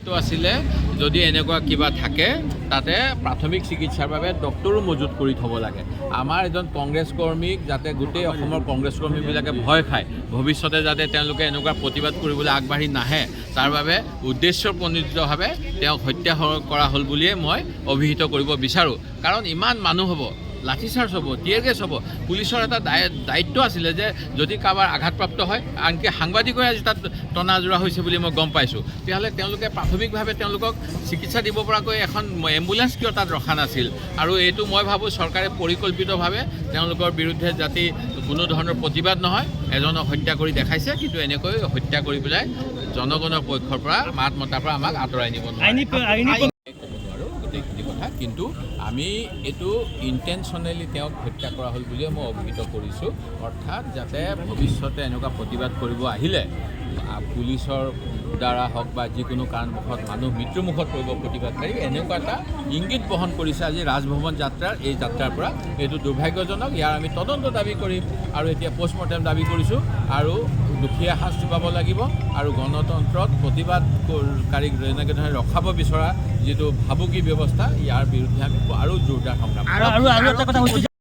দায়িত্ব আছিলে যদি এনেকুৱা কিবা থাকে তাতে প্ৰাথমিক চিকিৎসাৰ বাবে ডক্টৰো মজুত কৰি থ'ব লাগে। আমাৰ এজন কংগ্ৰেছ কৰ্মীক যাতে গোটেই অসমৰ কংগ্ৰেছ কৰ্মীবিলাকে ভয় খায়, ভৱিষ্যতে যাতে তেওঁলোকে এনেকুৱা প্ৰতিবাদ কৰিবলৈ আগবাঢ়ি নাহে, তাৰ বাবে উদ্দেশ্যপ্ৰণোদিতভাৱে তেওঁক হত্যা কৰা হ'ল বুলিয়ে মই অভিহিত কৰিব বিচাৰোঁ। কাৰণ ইমান মানুহ হ'ব, লাঠিচাৰ্জ হ'ব, টিয়াৰ গেছ হ'ব, পুলিচৰ এটা দায়িত্ব আছিলে যে যদি কাৰোবাৰ আঘাতপ্ৰাপ্ত হয়, আনকি সাংবাদিকৰে আজি তাত টনাজোৰা হৈছে বুলি মই গম পাইছোঁ, তেতিয়াহ'লে তেওঁলোকে প্ৰাথমিকভাৱে তেওঁলোকক চিকিৎসা দিব পৰাকৈ এখন এম্বুলেঞ্চ কিয় তাত ৰখা নাছিল? আৰু এইটো মই ভাবোঁ চৰকাৰে পৰিকল্পিতভাৱে তেওঁলোকৰ বিৰুদ্ধে যাতে কোনো ধৰণৰ প্ৰতিবাদ নহয়, এজনক হত্যা কৰি দেখাইছে, কিন্তু এনেকৈ হত্যা কৰি পেলাই জনগণৰ পক্ষৰ পৰা মাত মতাৰ পৰা আমাক আঁতৰাই নিব নোৱাৰে। গোটেইখিনি কথা, কিন্তু আমি এইটো ইণ্টেনশ্যনেলি তেওঁক হত্যা কৰা হ'ল বুলিয়ে মই অভিহিত কৰিছোঁ। অৰ্থাৎ যাতে ভৱিষ্যতে এনেকুৱা প্ৰতিবাদ কৰিব আহিলে পুলিচৰ দ্বাৰা হওক বা যিকোনো কাৰণবশত মানুহ মৃত্যুমুখত পৰিব প্ৰতিবাদকাৰী, এনেকুৱা এটা ইংগিত বহন কৰিছে আজি ৰাজভৱন যাত্ৰাৰ এই যাত্ৰাৰ পৰা। এইটো দুৰ্ভাগ্যজনক। ইয়াৰ আমি তদন্ত দাবী কৰিম আৰু এতিয়া পষ্টমৰ্টেম দাবী কৰিছোঁ আৰু দুখীয়া শাস্তি পাব লাগিব আৰু গণতন্ত্ৰত প্ৰতিবাদকাৰীক যেনেকৈ ধৰণে ৰখাব বিচৰা যিটো ভাবুকি ব্যৱস্থা, ইয়াৰ বিৰুদ্ধে আমি আৰু জোৰদাৰ সংগ্ৰাম কৰিম।